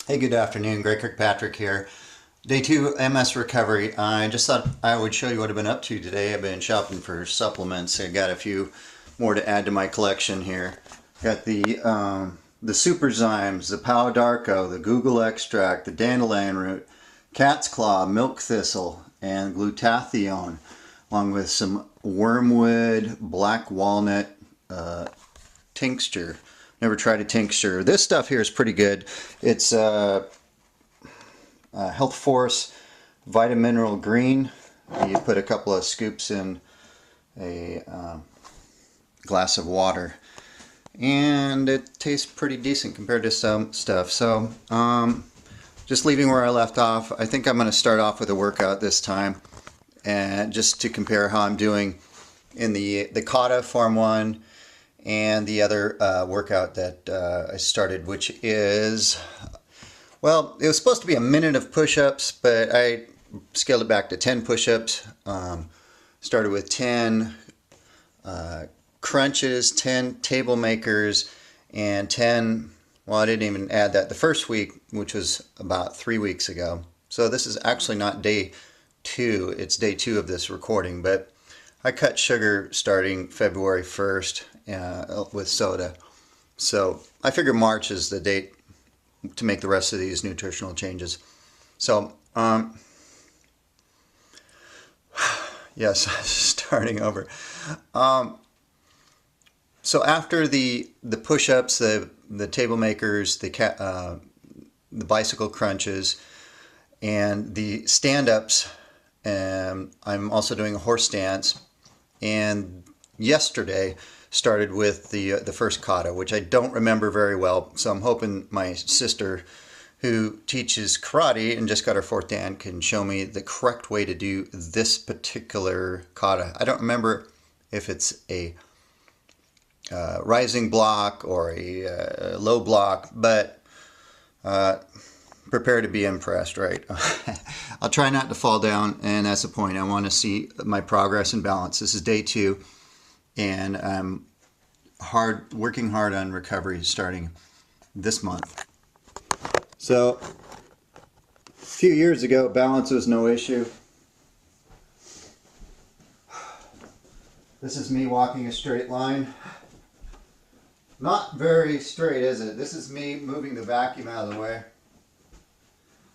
Hey, good afternoon. Greg Kirkpatrick here. Day 2 MS recovery. I just thought I would show you what I've been up to today. I've been shopping for supplements. I got a few more to add to my collection here. Got the Super Zymes, the Palo d'Arco, the Google Extract, the Dandelion Root, Cat's Claw, Milk Thistle, and Glutathione, along with some Wormwood, Black Walnut tincture. Never tried a tincture. This stuff here is pretty good. It's Health Force Vitamineral Green. You put a couple of scoops in a glass of water, and it tastes pretty decent compared to some stuff. So just leaving where I left off, I think I'm going to start off with a workout this time, and just to compare how I'm doing in the Kata Form 1 and the other workout that I started, which is, well, it was supposed to be a minute of push-ups, but I scaled it back to 10 push-ups. Started with 10 crunches, 10 table makers, and 10, well, I didn't even add that the first week, which was about 3 weeks ago. So this is actually not day 2, it's day 2 of this recording, but I cut sugar starting February 1st with soda. So I figure March is the date to make the rest of these nutritional changes. So, yes, starting over. So after the push-ups, the table makers, the bicycle crunches, and the stand-ups, I'm also doing a horse stance. And yesterday started with the first kata, which I don't remember very well. So I'm hoping my sister, who teaches karate and just got her 4th dan, can show me the correct way to do this particular kata. I don't remember if it's a rising block or a low block, but prepare to be impressed, right? I'll try not to fall down, and that's the point. I want to see my progress and balance. This is day 2, and I'm working hard on recovery starting this month. So a few years ago, balance was no issue. This is me walking a straight line. Not very straight, is it? This is me moving the vacuum out of the way.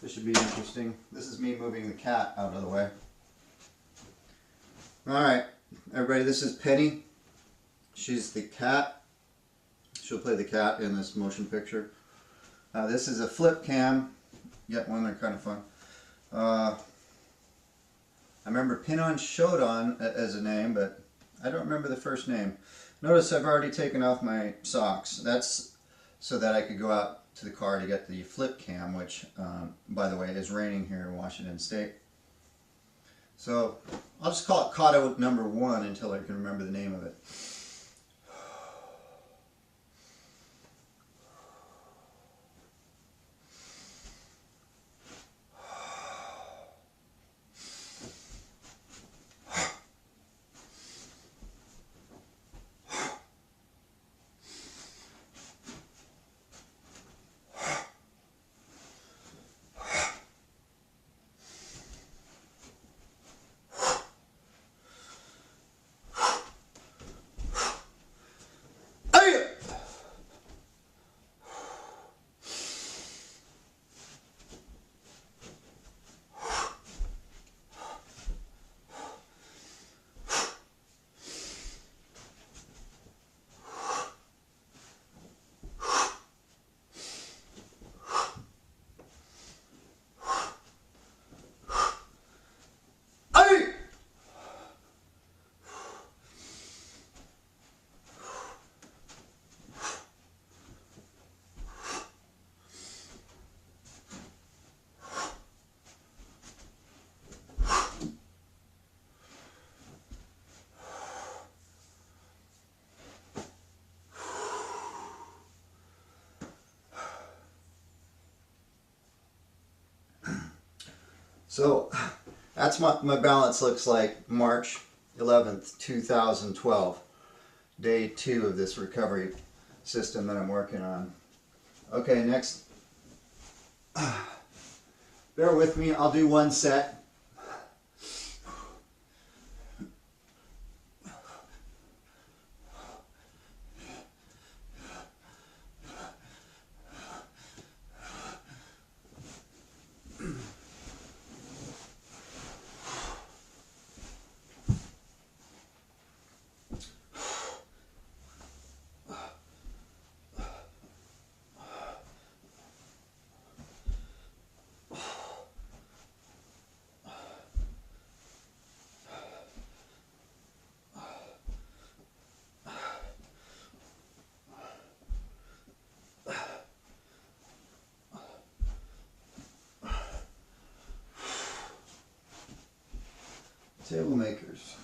This should be interesting. This is me moving the cat out of the way. Alright, everybody, this is Penny. She's the cat. She'll play the cat in this motion picture. This is a flip cam. Yet one, they're kind of fun. I remember Pinon Shodan as a name, but I don't remember the first name. Notice I've already taken off my socks. That's so that I could go out to the car to get the flip cam, which, by the way, is raining here in Washington State. So I'll just call it kata number 1 until I can remember the name of it. So that's what my balance looks like March 11th, 2012. Day 2 of this recovery system that I'm working on. Okay, next Bear with me, I'll do one set. Table makers.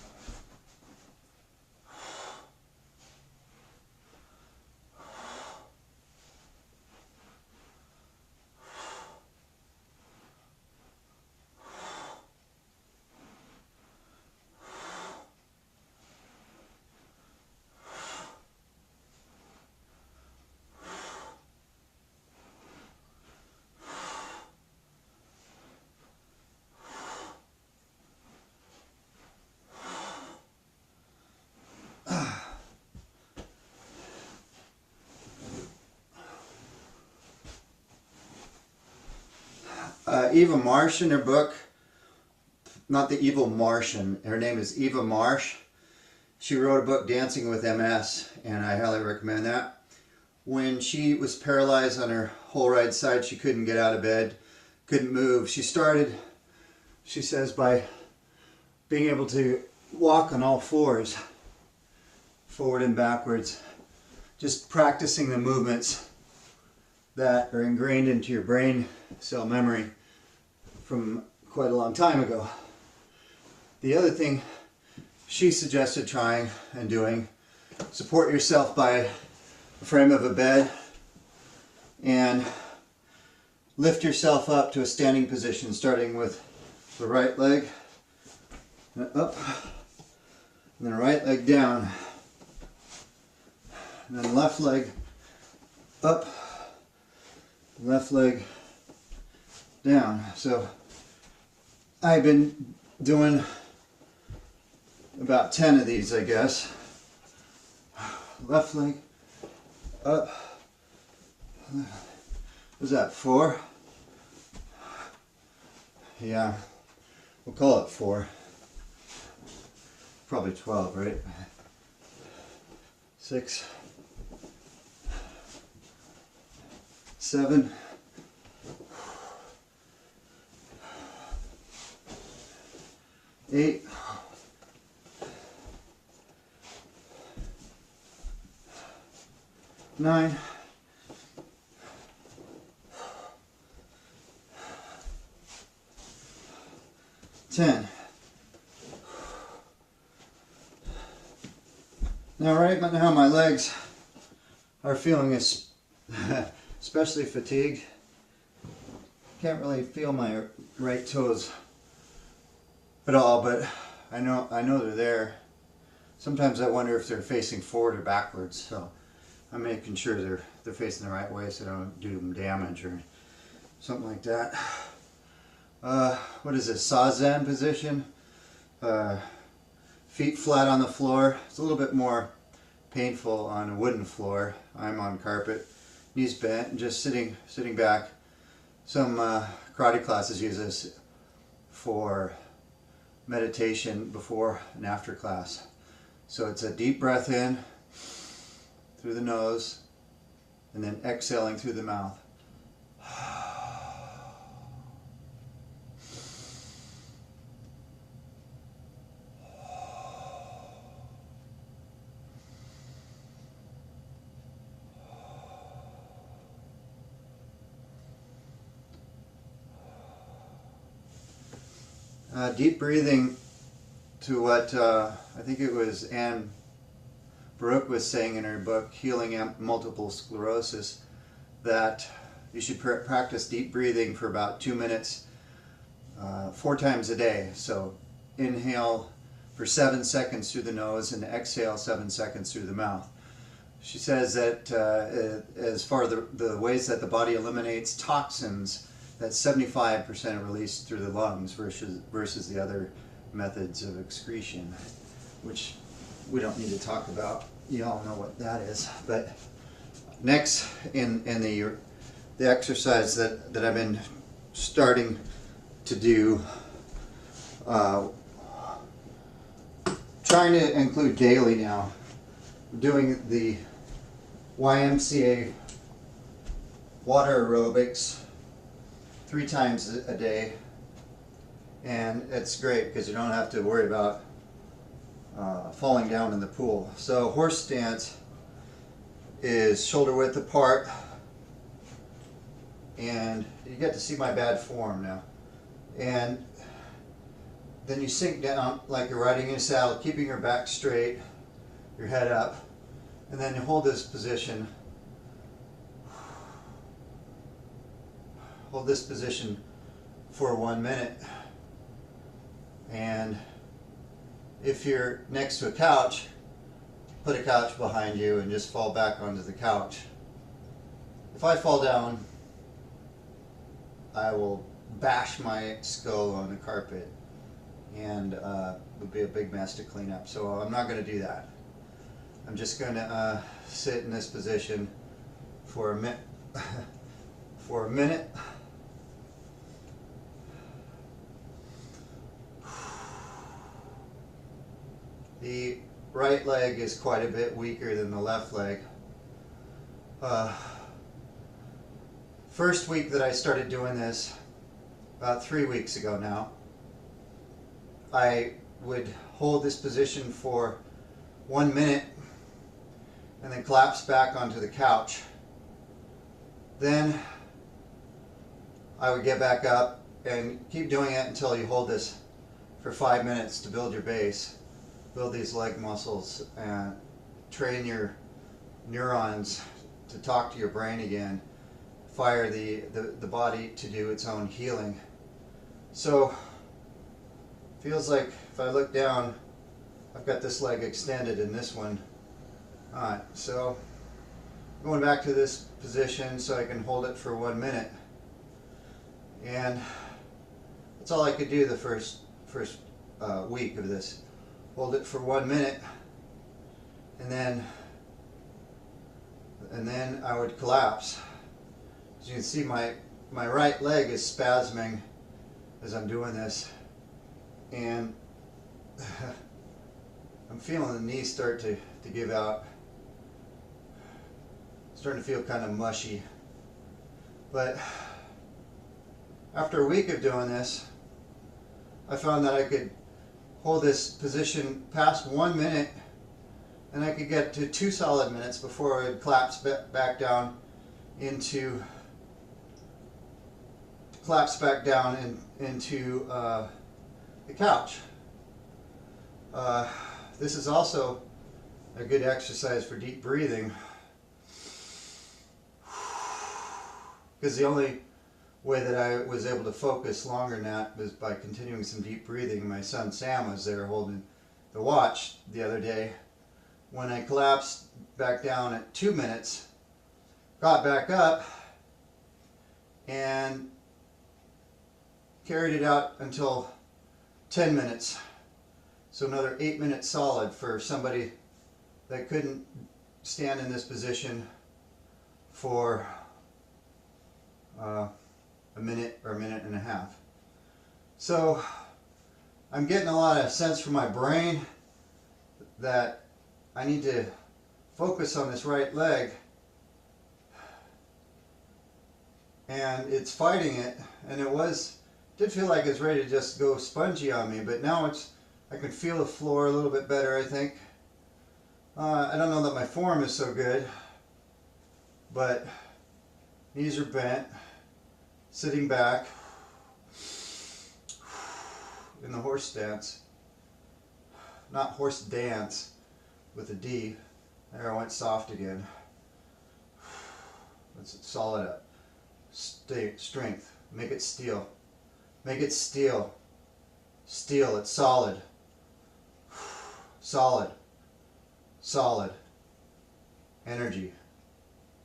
Eva Marsh in her book, not the Evil Martian, her name is Eva Marsh. She wrote a book, Dancing with MS, and I highly recommend that. When she was paralyzed on her whole right side, she couldn't get out of bed, couldn't move. She started, she says, by being able to walk on all fours, forward and backwards, just practicing the movements that are ingrained into your brain cell memory from quite a long time ago. The other thing she suggested trying and doing, support yourself by the frame of a bed and lift yourself up to a standing position, starting with the right leg and up, and then right leg down, and then left leg up, left leg down. So I've been doing about 10 of these, I guess. Left leg up. Was that 4? Yeah, we'll call it 4. Probably 12, right? 6, 7, 8, 9, 10. Now right now my legs are feeling especially fatigued. Can't really feel my right toes at all, but I know they're there. Sometimes I wonder if they're facing forward or backwards, so I'm making sure they're facing the right way so I don't do them damage or something like that. What is this, Zazen position? Feet flat on the floor. It's a little bit more painful on a wooden floor. I'm on carpet, knees bent, and just sitting back. Some karate classes use this for meditation before and after class. So it's a deep breath in through the nose and then exhaling through the mouth. Deep breathing to what I think it was Anne Brooke was saying in her book, Healing Multiple Sclerosis, that you should practice deep breathing for about 2 minutes, 4 times a day. So inhale for 7 seconds through the nose and exhale 7 seconds through the mouth. She says that as far as the ways that the body eliminates toxins That's 75% released through the lungs versus the other methods of excretion, which we don't need to talk about. You all know what that is. But next, in the exercise that I've been starting to do, trying to include daily now, doing the YMCA water aerobics 3 times a day, and it's great because you don't have to worry about falling down in the pool. So horse stance is shoulder width apart, and you get to see my bad form now. And then you sink down like you're riding in a saddle, keeping your back straight, your head up, and then you hold this position. Hold this position for 1 minute. And if you're next to a couch, put a couch behind you and just fall back onto the couch. If I fall down, I will bash my skull on the carpet, and it would be a big mess to clean up. So I'm not going to do that. I'm just going to sit in this position for a minute. For a minute. The right leg is quite a bit weaker than the left leg. First week that I started doing this, about 3 weeks ago now, I would hold this position for 1 minute and then collapse back onto the couch. Then I would get back up and keep doing it until you hold this for 5 minutes to build your base, build these leg muscles, and train your neurons to talk to your brain again, fire the body to do its own healing. So feels like if I look down, I've got this leg extended in this one. Alright, so going back to this position so I can hold it for 1 minute. And that's all I could do the first week of this. Hold it for 1 minute, and then I would collapse. As you can see, my right leg is spasming as I'm doing this, and I'm feeling the knees start to give out. Starting to feel kind of mushy. But after a week of doing this, I found that I could hold this position past 1 minute, and I could get to 2 solid minutes before I would collapse back down into the couch. This is also a good exercise for deep breathing, because the only way that I was able to focus longer than that was by continuing some deep breathing. My son Sam was there holding the watch the other day. When I collapsed back down at 2 minutes, got back up and carried it out until 10 minutes. So another 8 minutes solid for somebody that couldn't stand in this position for a minute or a minute and a half. So I'm getting a lot of sense from my brain that I need to focus on this right leg, and it's fighting it, and it did feel like it's ready to just go spongy on me, but now I can feel the floor a little bit better, I think. I don't know that my form is so good, but knees are bent, sitting back in the horse stance, not horse dance with a D. There, I went soft again. Let's solid up. Strength. Make it steel. Make it steel. Steel. It's solid. Solid. Solid. Energy.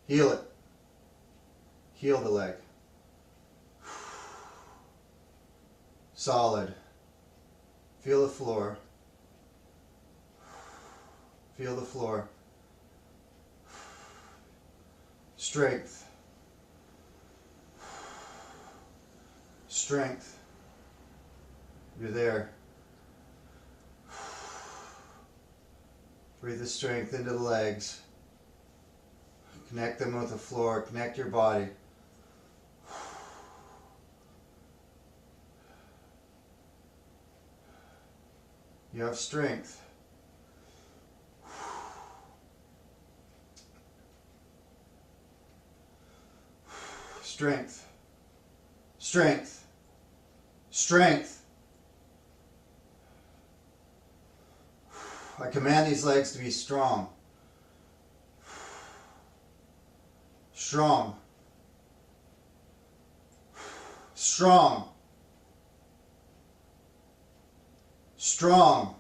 Heal it. Heal the leg. Solid. Feel the floor. Feel the floor. Strength. Strength. You're there. Breathe the strength into the legs. Connect them with the floor. Connect your body. You have strength. Strength. Strength. Strength. I command these legs to be strong. Strong. Strong. Strong.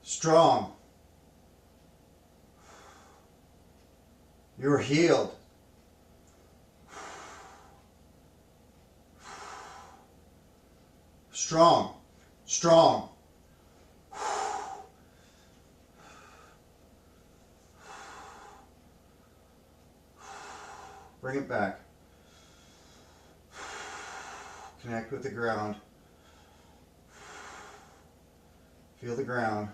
Strong. You're healed. Strong. Strong. Bring it back. Connect with the ground. Feel the ground.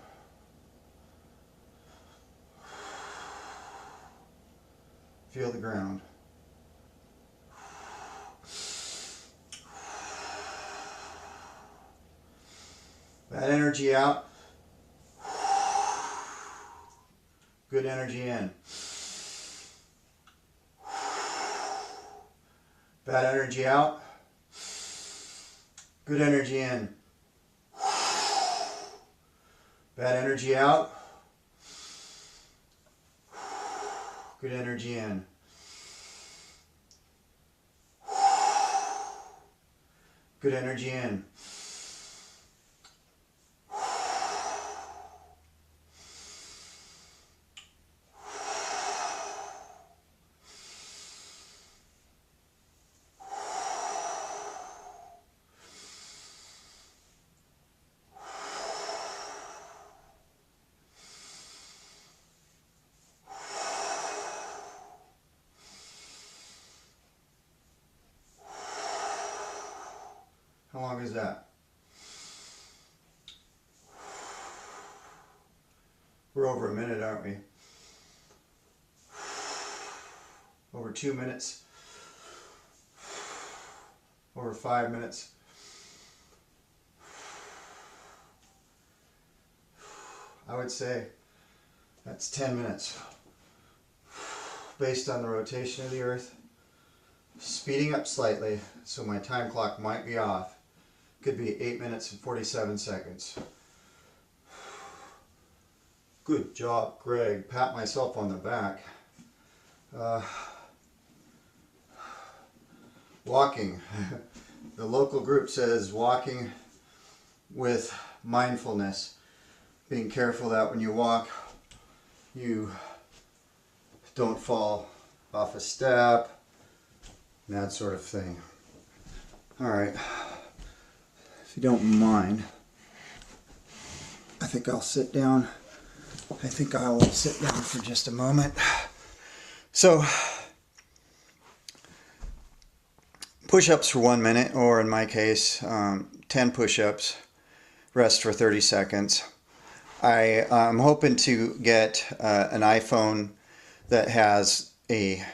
Feel the ground. Bad energy out. Good energy in. Bad energy out. Good energy in. Bad energy out. Good energy in. Good energy in. How long is that? We're over a minute, aren't we? Over 2 minutes. Over 5 minutes. I would say that's 10 minutes. Based on the rotation of the earth. Speeding up slightly, so my time clock might be off. Could be 8 minutes and 47 seconds. Good job, Greg. Pat myself on the back. Walking. The local group says walking with mindfulness. Being careful that when you walk, you don't fall off a step, that sort of thing. All right. If you don't mind, I think I'll sit down. I think I will sit down for just a moment. So, push-ups for 1 minute, or in my case, 10 push-ups. Rest for 30 seconds. I'm hoping to get an iPhone that has a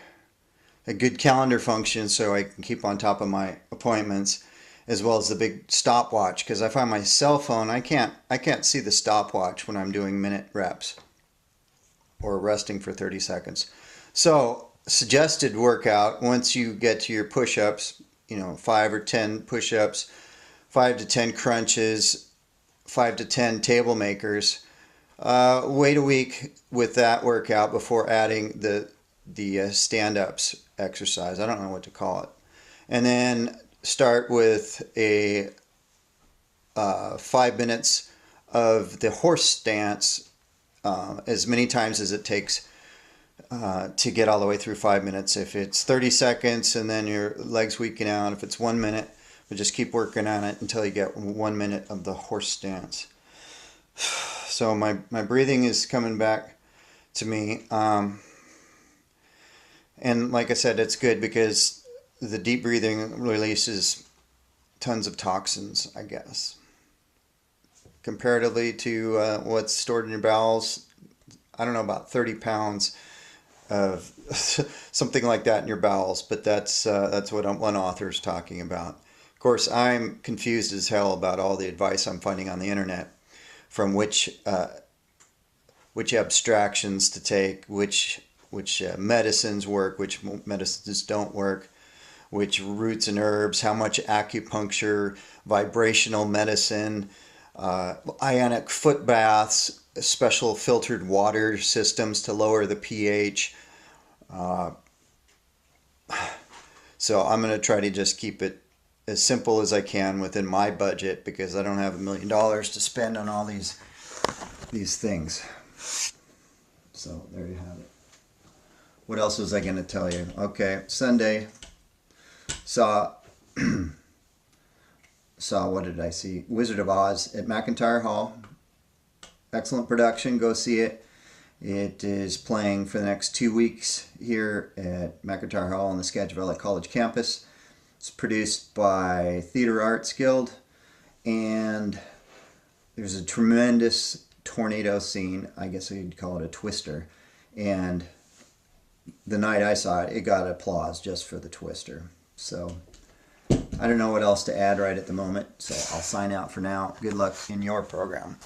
good calendar function so I can keep on top of my appointments, as well as the big stopwatch, because I find my cell phone, I can't see the stopwatch when I'm doing minute reps or resting for 30 seconds. So suggested workout, once you get to your push-ups, 5 or 10 push-ups, 5 to 10 crunches, 5 to 10 table makers. Wait a week with that workout before adding the stand-ups exercise. I don't know what to call it. And then start with a 5 minutes of the horse stance, as many times as it takes to get all the way through 5 minutes. If it's 30 seconds and then your legs weaken out, if it's 1 minute, but just keep working on it until you get 1 minute of the horse stance. So my breathing is coming back to me. And like I said, it's good because the deep breathing releases tons of toxins, I guess. Comparatively to what's stored in your bowels, I don't know, about 30 pounds of something like that in your bowels, but that's what one author is talking about. Of course, I'm confused as hell about all the advice I'm finding on the internet, from which abstractions to take, which medicines work, which medicines don't work, which roots and herbs, how much acupuncture, vibrational medicine, ionic foot baths, special filtered water systems to lower the pH. So I'm going to try to just keep it as simple as I can within my budget, because I don't have $1 million to spend on all these things. So there you have it. What else was I going to tell you? Okay, Sunday, saw what did I see? Wizard of Oz at McIntyre Hall. Excellent production. Go see it. It is playing for the next 2 weeks here at McIntyre Hall on the Skagit Valley College campus. It's produced by Theater Arts Guild, and there's a tremendous tornado scene. I guess you'd call it a twister. And the night I saw it, it got applause just for the twister. So I don't know what else to add right at the moment, so I'll sign out for now. Good luck in your program.